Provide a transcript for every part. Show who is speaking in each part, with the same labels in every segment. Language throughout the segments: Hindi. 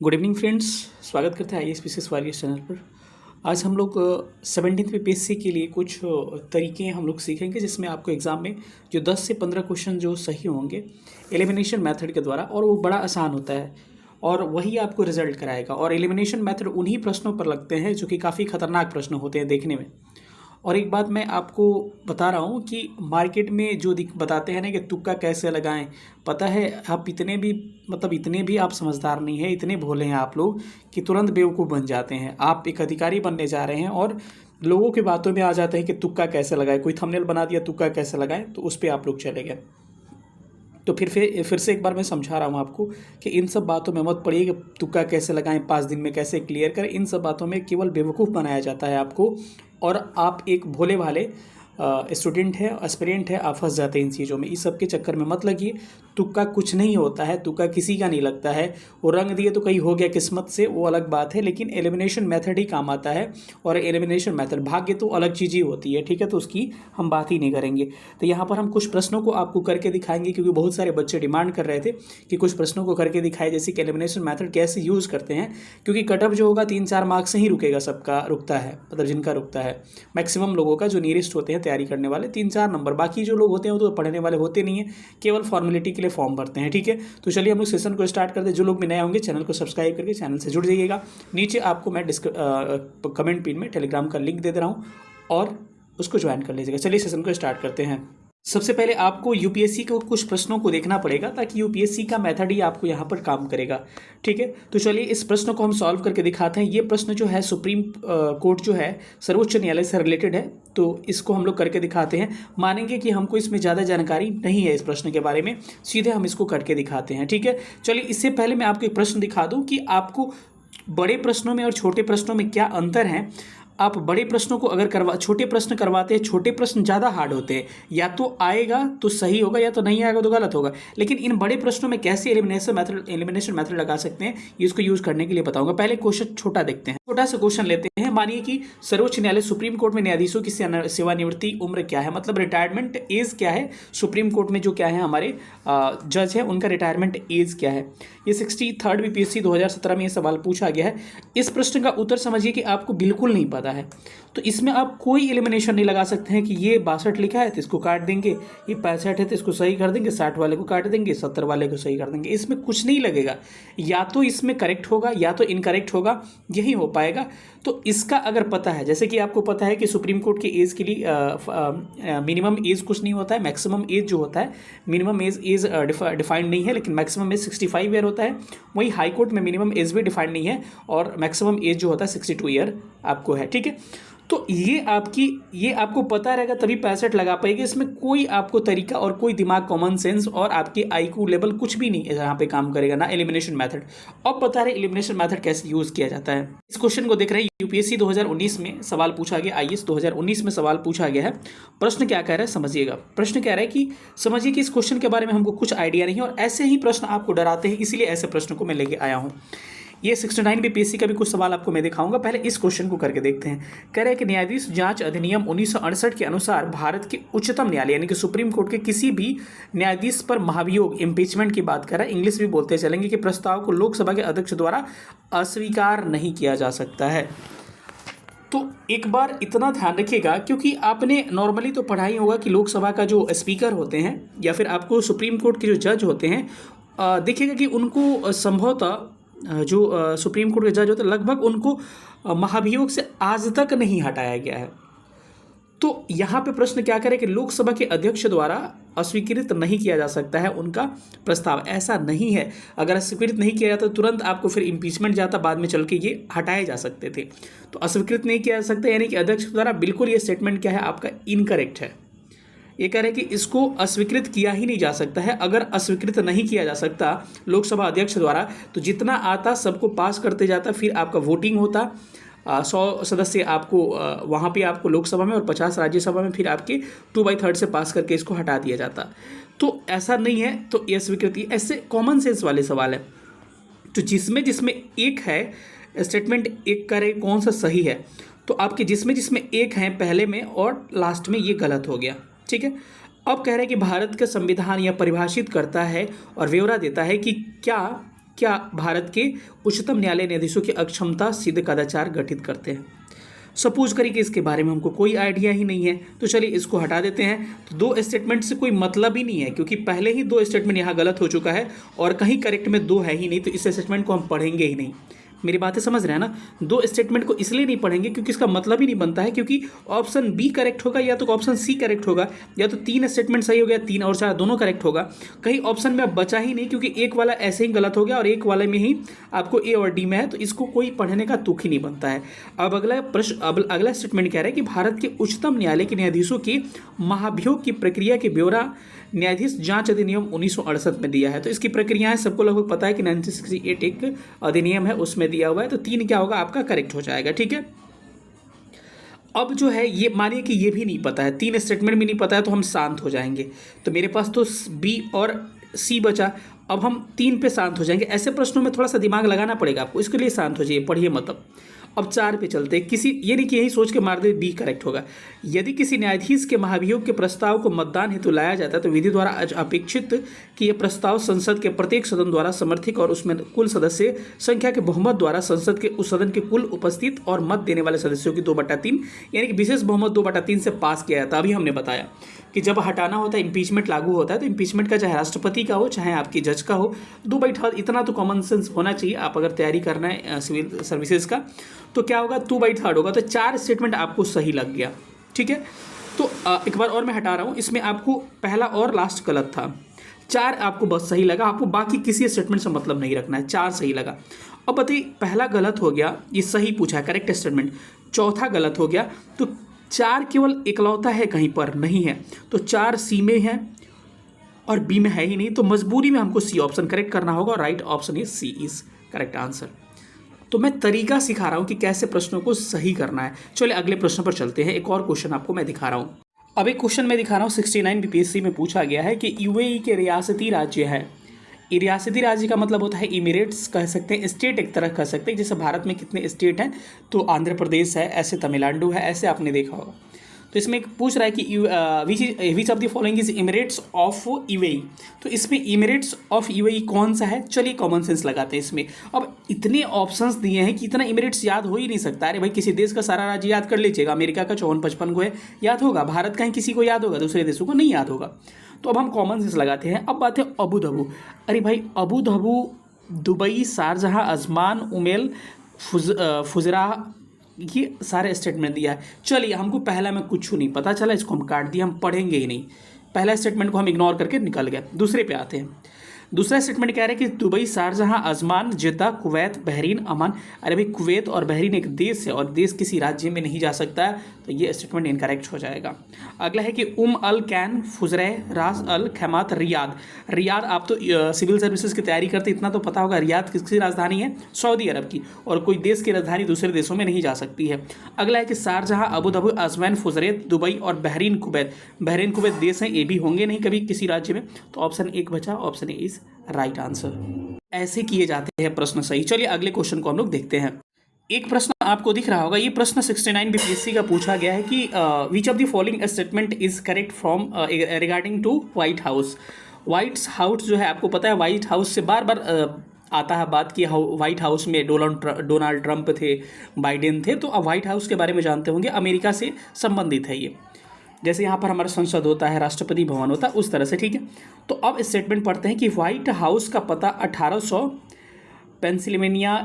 Speaker 1: Good evening friends. स्वागत करते हैं IAS वारियर्स चैनल पर। आज हम लोग 17वीं PSC के लिए कुछ तरीके हम लोग सीखेंगे जिसमें आपको एग्ज़ाम में जो 10 से 15 क्वेश्चन जो सही होंगे एलिमिनेशन मेथड के द्वारा, और वो बड़ा आसान होता है और वही आपको रिजल्ट कराएगा। और एलिमिनेशन मेथड उन्हीं प्रश्नों पर लगते हैं जो कि काफ़ी खतरनाक प्रश्न होते हैं देखने में। और एक बात मैं आपको बता रहा हूँ कि मार्केट में जो बताते हैं ना कि तुक्का कैसे लगाएं, पता है आप इतने भी आप समझदार नहीं हैं, इतने भोले हैं आप लोग कि तुरंत बेवकूफ़ बन जाते हैं। आप एक अधिकारी बनने जा रहे हैं और लोगों की बातों में आ जाते हैं कि तुक्का कैसे लगाए, कोई थंबनेल बना दिया तुक्का कैसे लगाएं, तो उस पर आप लोग चले गए। तो फिर से एक बार मैं समझा रहा हूँ आपको कि इन सब बातों में मत पड़िए कि तुक्का कैसे लगाएं, 5 दिन में कैसे क्लियर करें। इन सब बातों में केवल बेवकूफ़ बनाया जाता है आपको, और आप एक भोले भाले स्टूडेंट है, एस्पिरेंट है, आप फंस जाते हैं इन चीज़ों में। इस सब के चक्कर में मत लगिए। तुक्का कुछ नहीं होता है, तुक्का किसी का नहीं लगता है। वो रंग दिए तो कहीं हो गया किस्मत से, वो अलग बात है, लेकिन एलिमिनेशन मेथड ही काम आता है। और एलिमिनेशन मेथड, भाग्य तो अलग चीज़ ही होती है, ठीक है, तो उसकी हम बात ही नहीं करेंगे। तो यहाँ पर हम कुछ प्रश्नों को आपको करके दिखाएंगे, क्योंकि बहुत सारे बच्चे डिमांड कर रहे थे कि कुछ प्रश्नों को करके दिखाए, जैसे कि एलिमिनेशन मेथड कैसे यूज़ करते हैं। क्योंकि कटअप जो होगा 3-4 मार्क्स से ही रुकेगा, सबका रुकता है, मतलब जिनका रुकता है मैक्सिमम लोगों का, जो नियरेस्ट होते हैं तैयारी करने वाले 3-4 नंबर। बाकी जो लोग होते हैं वो तो पढ़ने वाले होते नहीं हैं, केवल फॉर्मेलिटी के लिए फॉर्म भरते हैं, ठीक है। तो चलिए हम लोग सेशन को स्टार्ट करते हैं। जो लोग भी नए होंगे चैनल को सब्सक्राइब करके चैनल से जुड़ जाइएगा। नीचे आपको मैं कमेंट पिन में टेलीग्राम का लिंक दे दे रहा हूँ और उसको ज्वाइन कर लीजिएगा। चलिए सेशन को स्टार्ट करते हैं। सबसे पहले आपको यूपीएससी को कुछ प्रश्नों को देखना पड़ेगा, ताकि यूपीएससी का मेथड ही आपको यहाँ पर काम करेगा, ठीक है। तो चलिए इस प्रश्न को हम सॉल्व करके दिखाते हैं। ये प्रश्न जो है सुप्रीम कोर्ट जो है सर्वोच्च न्यायालय से रिलेटेड है, तो इसको हम लोग करके दिखाते हैं। मानेंगे कि हमको इसमें ज़्यादा जानकारी नहीं है इस प्रश्न के बारे में, सीधे हम इसको करके दिखाते हैं, ठीक है। चलिए इससे पहले मैं आपको एक प्रश्न दिखा दूँ कि आपको बड़े प्रश्नों में और छोटे प्रश्नों में क्या अंतर है। आप बड़े प्रश्नों को अगर छोटे प्रश्न करवाते हैं, छोटे प्रश्न ज़्यादा हार्ड होते हैं, या तो आएगा तो सही होगा या तो नहीं आएगा तो गलत होगा। लेकिन इन बड़े प्रश्नों में कैसे एलिमिनेशन मेथड लगा सकते हैं, इसको यूज़ करने के लिए बताऊंगा। पहले क्वेश्चन छोटा देखते हैं। छोटा सा क्वेश्चन लेते हैं। मानिए कि सर्वोच्च न्यायालय सुप्रीम कोर्ट में न्यायाधीशों की सेवानिवृत्ति उम्र क्या है, मतलब रिटायरमेंट एज क्या है। सुप्रीम कोर्ट में जो क्या है हमारे जज है, उनका रिटायरमेंट एज क्या है। ये 63वीं PSC 2017 में ये सवाल पूछा गया है। इस प्रश्न का उत्तर समझिए कि आपको बिल्कुल नहीं पता है, तो इसमें आप कोई एलिमिनेशन नहीं लगा सकते हैं कि ये 62 लिखा है तो इसको काट देंगे, ये 65 है तो इसको सही कर देंगे, 60 वाले को काट देंगे, 70 वाले को सही कर देंगे। इसमें कुछ नहीं लगेगा, या तो इसमें करेक्ट होगा या तो इनकरेक्ट होगा, यही हो पाएगा। तो इसका अगर पता है, जैसे कि आपको पता है कि सुप्रीम कोर्ट की एज के लिए मिनिमम एज कुछ नहीं होता है, मैक्सिमम एज जो होता है, मिनिमम एज डिफाइंड नहीं है, लेकिन मैक्सिमम एज 65 ईयर होता है। वहीं हाई कोर्ट में मिनिमम एज भी डिफाइंड नहीं है और मैक्सिमम एज जो होता है 62 ईयर आपको है, ठीक है। तो ये आपको पता रहेगा तभी 65 लगा पाएगी। इसमें कोई आपको तरीका और कोई दिमाग, कॉमन सेंस और आपकी IQ लेवल कुछ भी नहीं है यहाँ पे काम करेगा, ना एलिमिनेशन मेथड। अब बता रहे एलिमिनेशन मेथड कैसे यूज़ किया जाता है। इस क्वेश्चन को देख रहे हैं, यूपीएससी 2019 में सवाल पूछा गया, IAS 2019 में सवाल पूछा गया है। प्रश्न क्या कह रहा है समझिएगा। प्रश्न कह रहा है कि समझिए कि इस क्वेश्चन के बारे में हमको कुछ आइडिया नहीं है, और ऐसे ही प्रश्न आपको डराते हैं, इसीलिए ऐसे प्रश्न को मैं लेके आया हूँ। ये 69वीं PSC का भी कुछ सवाल आपको मैं दिखाऊंगा। पहले इस क्वेश्चन को करके देखते हैं। कह रहे हैं कि न्यायाधीश जांच अधिनियम 1968 के अनुसार भारत के उच्चतम न्यायालय यानी कि सुप्रीम कोर्ट के किसी भी न्यायाधीश पर महाभियोग, इम्पीचमेंट की बात कर रहा है, इंग्लिश भी बोलते चलेंगे, कि प्रस्ताव को लोकसभा के अध्यक्ष द्वारा अस्वीकार नहीं किया जा सकता है। तो एक बार इतना ध्यान रखिएगा, क्योंकि आपने नॉर्मली तो पढ़ा ही होगा कि लोकसभा का जो स्पीकर होते हैं या फिर आपको सुप्रीम कोर्ट के जो जज होते हैं, देखिएगा कि उनको संभवतः जो सुप्रीम कोर्ट के जज होते हैं, लगभग उनको महाभियोग से आज तक नहीं हटाया गया है। तो यहाँ पे प्रश्न क्या करे कि लोकसभा के अध्यक्ष द्वारा अस्वीकृत नहीं किया जा सकता है उनका प्रस्ताव। ऐसा नहीं है, अगर अस्वीकृत नहीं किया जाता तो तुरंत आपको फिर इम्पीचमेंट जाता, बाद में चल के ये हटाए जा सकते थे। तो अस्वीकृत नहीं किया जा सकता यानी कि अध्यक्ष द्वारा, बिल्कुल ये स्टेटमेंट क्या है आपका इनकरेक्ट है। ये कह रहे हैं कि इसको अस्वीकृत किया ही नहीं जा सकता है। अगर अस्वीकृत नहीं किया जा सकता लोकसभा अध्यक्ष द्वारा, तो जितना आता सबको पास करते जाता, फिर आपका वोटिंग होता, 100 सदस्य आपको वहाँ पे आपको लोकसभा में और 50 राज्यसभा में, फिर आपके 2/3 से पास करके इसको हटा दिया जाता। तो ऐसा नहीं है, तो ये स्वीकृति, ऐसे कॉमन सेंस वाले सवाल है। तो जिसमें एक है स्टेटमेंट, एक करे कौन सा सही है, तो आपके जिसमें एक है पहले में और लास्ट में, ये गलत हो गया, ठीक है। अब कह रहे हैं कि भारत का संविधान यह परिभाषित करता है और ब्यौरा देता है कि क्या क्या भारत के उच्चतम न्यायालय न्यायाधीशों की अक्षमता सिद्ध कदाचार गठित करते हैं? सपोज करिए कि इसके बारे में हमको कोई आइडिया ही नहीं है, तो चलिए इसको हटा देते हैं। तो दो स्टेटमेंट से कोई मतलब ही नहीं है, क्योंकि पहले ही दो स्टेटमेंट यहाँ गलत हो चुका है और कहीं करेक्ट में दो है ही नहीं, तो इस स्टेटमेंट को हम पढ़ेंगे ही नहीं। मेरी बातें समझ रहे हैं ना? दो स्टेटमेंट को इसलिए नहीं पढ़ेंगे क्योंकि इसका मतलब ही नहीं बनता है, क्योंकि ऑप्शन बी करेक्ट होगा या तो ऑप्शन सी करेक्ट होगा, या तो तीन स्टेटमेंट सही हो गया, 3 और 4 दोनों करेक्ट होगा। कहीं ऑप्शन में अब बचा ही नहीं, क्योंकि एक वाला ऐसे ही गलत हो गया और एक वाले में ही आपको ए और डी में है, तो इसको कोई पढ़ने का तुक ही नहीं बनता है। अब अगला प्रश्न, अब अगला स्टेटमेंट कह रहा है कि भारत के उच्चतम न्यायालय के न्यायाधीशों की महाभियोग की प्रक्रिया के ब्यौरा न्यायाधीश जांच अधिनियम 1968 में दिया है। तो इसकी प्रक्रिया है, सबको लगभग पता है कि 1968 एक अधिनियम है, उसमें दिया हुआ है। तो 3 क्या होगा आपका करेक्ट हो जाएगा, ठीक है। अब जो है ये मानिए कि ये भी नहीं पता है, 3 स्टेटमेंट भी नहीं पता है, तो हम शांत हो जाएंगे। तो मेरे पास तो बी और सी बचा, अब हम 3 पे शांत हो जाएंगे। ऐसे प्रश्नों में थोड़ा सा दिमाग लगाना पड़ेगा आपको, इसके लिए शांत हो जाइए, पढ़िए मतलब। अब 4 पे चलते हैं। किसी ये नहीं कि यही सोच के मार दे बी करेक्ट होगा। यदि किसी न्यायाधीश के महाभियोग के प्रस्ताव को मतदान हेतु लाया जाता है तो विधि द्वारा अपेक्षित कि यह प्रस्ताव संसद के प्रत्येक सदन द्वारा समर्थित और उसमें कुल सदस्य संख्या के बहुमत द्वारा संसद के उस सदन के कुल उपस्थित और मत देने वाले सदस्यों की 2/3 यानी कि विशेष बहुमत 2/3 से पास किया जाता है। अभी हमने बताया कि जब हटाना होता है, इम्पीचमेंट लागू होता है, तो इम्पीचमेंट का चाहे राष्ट्रपति का हो चाहे आपकी जज का हो, 2/3 इतना तो कॉमन सेंस होना चाहिए। आप अगर तैयारी करना है सिविल सर्विसेज का तो क्या होगा 2/3 होगा। तो 4 स्टेटमेंट आपको सही लग गया, ठीक है। तो एक बार और मैं हटा रहा हूँ, इसमें आपको पहला और लास्ट गलत था, 4 आपको बस सही लगा, आपको बाकी किसी स्टेटमेंट से मतलब नहीं रखना है, 4 सही लगा। अब बताइए पहला गलत हो गया, ये सही पूछा है करेक्ट स्टेटमेंट, चौथा गलत हो गया, तो 4 केवल इकलौता है कहीं पर नहीं है, तो 4 सी में है और बी में है ही नहीं, तो मजबूरी में हमको सी ऑप्शन करेक्ट करना होगा और right option is C is correct answer. तो मैं तरीका सिखा रहा हूँ कि कैसे प्रश्नों को सही करना है। चलिए अगले प्रश्न पर चलते हैं। एक और क्वेश्चन आपको मैं दिखा रहा हूँ। अब एक क्वेश्चन मैं दिखा रहा हूँ 69 बीपीएससी में पूछा गया है कि यूएई के रियासती राज्य है। ये रियासती राज्य का मतलब होता है इमिरेट्स कह सकते हैं, स्टेट एक तरह कह सकते हैं। जैसे भारत में कितने स्टेट हैं, तो आंध्र प्रदेश है, ऐसे तमिलनाडु है, ऐसे आपने देखा होगा। तो इसमें एक पूछ रहा है कि which of the following is emirates of UAE. तो इसमें इमिरेट्स ऑफ यूएई कौन सा है? चलिए कॉमन सेंस लगाते हैं इसमें। अब इतने ऑप्शंस दिए हैं कि इतना इमिरेट्स याद हो ही नहीं सकता। अरे भाई किसी देश का सारा राज्य याद कर लीजिएगा, अमेरिका का 54-55 को है, याद होगा। भारत का ही किसी को याद होगा, दूसरे देशों को नहीं याद होगा। तो अब हम कॉमन सेंस लगाते हैं। अब बात है अबू धाबी। अरे भाई Abu Dhabi, Dubai, Sharjah, Ajman, उमेल, फुजरा, ये सारे स्टेटमेंट दिया है। चलिए हमको पहला में कुछ नहीं पता चला, इसको हम काट दिया, हम पढ़ेंगे ही नहीं। पहला स्टेटमेंट को हम इग्नोर करके निकल गए। दूसरे पे आते हैं। दूसरा स्टेटमेंट कह रहा है कि दुबई, शारजहाँ, अजमान, जिद्दा, कुवैत, बहरीन, अमान। अरे भाई कुवैत और बहरीन एक देश है और देश किसी राज्य में नहीं जा सकता है, तो ये स्टेटमेंट इनकरेक्ट हो जाएगा। अगला है कि अल कैन, फुजरह, रास अल खैमात, रियाद। रियाद आप तो सिविल सर्विसेज की तैयारी करते इतना तो पता होगा, रियाद किसकी राजधानी है? सऊदी अरब की, और कोई देश की राजधानी दूसरे देशों में नहीं जा सकती है। अगला है कि Sharjah, Abu Dhabi, Ajman, फुजरैत, Dubai और बहरीन कुवैत। बहरीन कुवैत देश हैं, ये भी होंगे नहीं कभी किसी राज्य में, तो ऑप्शन 1 बचा, option A is right answer. ऐसे किए जाते हैं प्रश्न सही। चलिए अगले क्वेश्चन को हम लोग देखते हैं। एक प्रश्न आपको दिख रहा होगा, ये प्रश्न 69 बीपीएससी का पूछा गया है कि which of the following statement is correct from regarding to White House. White House जो है आपको पता है, व्हाइट हाउस से बार बार आता है बात कि व्हाइट हाउस में डोनाल्ड ट्रंप थे, बाइडेन थे, तो अब व्हाइट हाउस के बारे में जानते होंगे, अमेरिका से संबंधित है ये। जैसे यहाँ पर हमारा संसद होता है, राष्ट्रपति भवन होता है, उस तरह से, ठीक है। तो अब स्टेटमेंट पढ़ते हैं कि व्हाइट हाउस का पता 1800 पेंसिल्वेनिया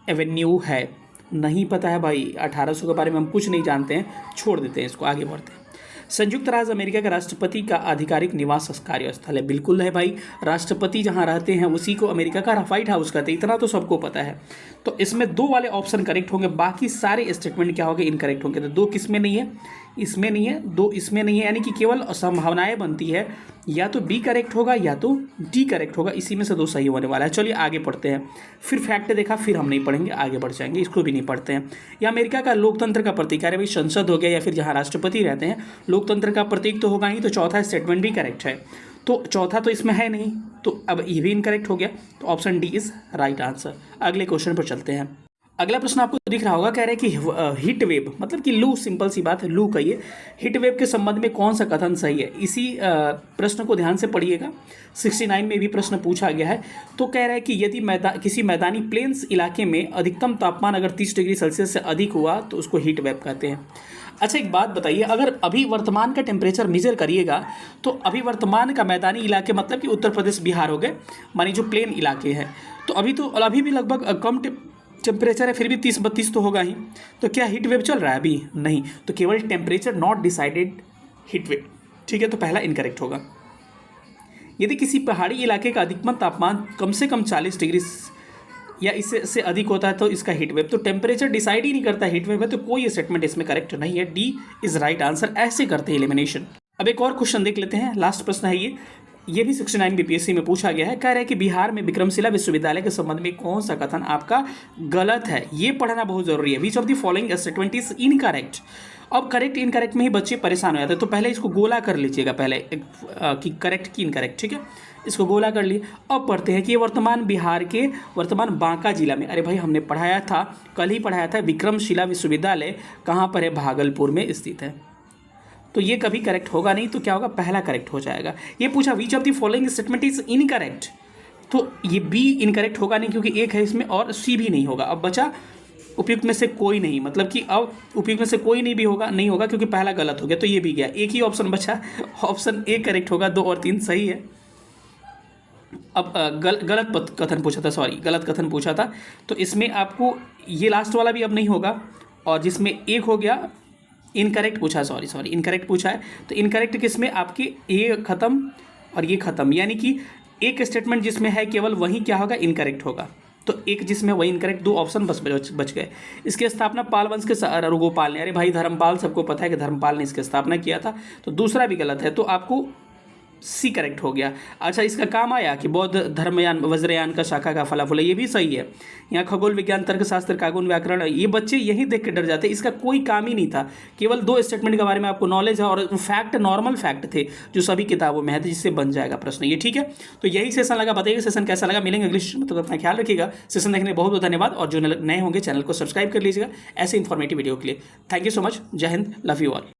Speaker 1: एवेन्यू है। नहीं पता है भाई, 1800 के बारे में हम कुछ नहीं जानते हैं, छोड़ देते हैं इसको, आगे बढ़ते हैं। संयुक्त राज्य अमेरिका के राष्ट्रपति का आधिकारिक निवास कार्यस्थल है। बिल्कुल है भाई, राष्ट्रपति जहां रहते हैं उसी को अमेरिका का व्हाइट हाउस कहते हैं, इतना तो सबको पता है। तो इसमें 2 वाले ऑप्शन करेक्ट होंगे, बाकी सारे स्टेटमेंट क्या होंगे? इनकरेक्ट होंगे। तो 2 किसमें नहीं है? इसमें नहीं है, 2 इसमें नहीं है, यानी कि केवल संभावनाएं बनती है, या तो बी करेक्ट होगा या तो डी करेक्ट होगा, इसी में से 2 सही होने वाला है। चलिए आगे पढ़ते हैं। फिर फैक्ट देखा, फिर हम नहीं पढ़ेंगे, आगे बढ़ जाएंगे, इसको भी नहीं पढ़ते हैं। या अमेरिका का लोकतंत्र का प्रतीक, अरे भाई संसद हो गया या फिर जहाँ राष्ट्रपति रहते हैं, लोकतंत्र का प्रतीक तो होगा ही, तो चौथा स्टेटमेंट भी करेक्ट है। तो चौथा तो इसमें है नहीं, तो अब ये भी इनकरेक्ट हो गया, तो option D is right answer. अगले क्वेश्चन पर चलते हैं। अगला प्रश्न आपको दिख रहा होगा, कह रहे हैं कि हीट वेव मतलब कि लू, सिंपल सी बात है, लू कहिए, हीट वेव के संबंध में कौन सा कथन सही है। इसी प्रश्न को ध्यान से पढ़िएगा, 69 में भी प्रश्न पूछा गया है। तो कह रहा है कि यदि किसी मैदानी प्लेन्स इलाके में अधिकतम तापमान अगर 30 डिग्री सेल्सियस से अधिक हुआ तो उसको हीट वेव कहते हैं। अच्छा, एक बात बताइए, अगर अभी वर्तमान का टेम्परेचर मेजर करिएगा तो अभी वर्तमान का मैदानी इलाके मतलब कि उत्तर प्रदेश बिहार हो गए, मानी जो प्लेन इलाके हैं, तो अभी भी लगभग कम टेम्परेचर है, फिर भी 30-32 तो होगा ही। तो क्या हीट वेव चल रहा है? अभी नहीं, तो केवल temperature not decided heat wave. ठीक है, तो पहला इनकरेक्ट होगा। यदि किसी पहाड़ी इलाके का अधिकतम तापमान कम से कम 40 डिग्री या इससे से अधिक होता है तो इसका हीट वेव, तो टेम्परेचर डिसाइड ही नहीं करता हीट वेव है, तो कोई स्टेटमेंट इसमें करेक्ट नहीं है, डी इज राइट आंसर। ऐसे करते हैं एलिमिनेशन। अब एक और क्वेश्चन देख लेते हैं, लास्ट प्रश्न है ये भी 69 बीपीएससी में पूछा गया है। कह रहे हैं कि बिहार में विक्रमशिला विश्वविद्यालय के संबंध में कौन सा कथन आपका गलत है। ये पढ़ना बहुत जरूरी है। विच of the following statement is incorrect. अब करेक्ट इनकरेक्ट में ही बच्चे परेशान हो जाते हैं, तो पहले इसको गोला कर लीजिएगा पहले कि करेक्ट की इनकरेक्ट। ठीक है, इसको गोला कर लिए। अब पढ़ते हैं कि ये वर्तमान बिहार के वर्तमान बांका जिला में, अरे भाई हमने पढ़ाया था, कल ही पढ़ाया था, विक्रमशिला विश्वविद्यालय कहाँ पर है? भागलपुर में स्थित है। तो ये कभी करेक्ट होगा नहीं, तो क्या होगा? पहला करेक्ट हो जाएगा। ये पूछा विच of the following statement is incorrect, तो ये बी इनकरेक्ट होगा नहीं क्योंकि एक है इसमें, और सी भी नहीं होगा। अब बचा उपयुक्त में से कोई नहीं, मतलब कि अब उपयुक्त में से कोई नहीं भी होगा, नहीं होगा क्योंकि पहला गलत हो गया, तो ये भी गया। एक ही ऑप्शन बचा, ऑप्शन ए करेक्ट होगा, 2 और 3 सही है। अब गलत कथन पूछा था, सॉरी गलत कथन पूछा था, तो इसमें आपको ये लास्ट वाला भी अब नहीं होगा, और जिसमें एक हो गया इनकरेक्ट पूछा, सॉरी इनकरेक्ट पूछा है, तो इनकरेक्ट किसमें? आपके ये खत्म और ये खत्म, यानी कि एक स्टेटमेंट जिसमें है केवल वही क्या होगा? इनकरेक्ट होगा। तो एक जिसमें वही इनकरेक्ट, 2 ऑप्शन बच गए। इसकी स्थापना पाल वंश के रघुगोपाल ने, अरे भाई धर्मपाल, सबको पता है कि धर्मपाल ने इसकी स्थापना किया था, तो दूसरा भी गलत है, तो आपको सी करेक्ट हो गया। अच्छा, इसका काम आया कि बौद्ध धर्मयान वज्रयान का शाखा का फलाफल है, ये भी सही है। यहाँ खगोल विज्ञान, तर्कशास्त्र, कागुन व्याकरण, ये बच्चे यही देख के डर जाते, इसका कोई काम ही नहीं था, केवल 2 स्टेटमेंट के बारे में आपको नॉलेज है, और फैक्ट नॉर्मल फैक्ट थे जो सभी किताबों में है, जिससे बन जाएगा प्रश्न ये। ठीक है, तो यही सेशन लगा, बताइएगा सेशन कैसा लगा। मिलेंगे अगले सेशन में, तो अपना ख्याल रखिएगा। सेशन देखने बहुत बहुत धन्यवाद, और जो नए होंगे चैनल को सब्सक्राइब कर लीजिएगा ऐसे इन्फॉर्मेटिव वीडियो के लिए। थैंक यू सो मच, जय हिंद, लव यू ऑल।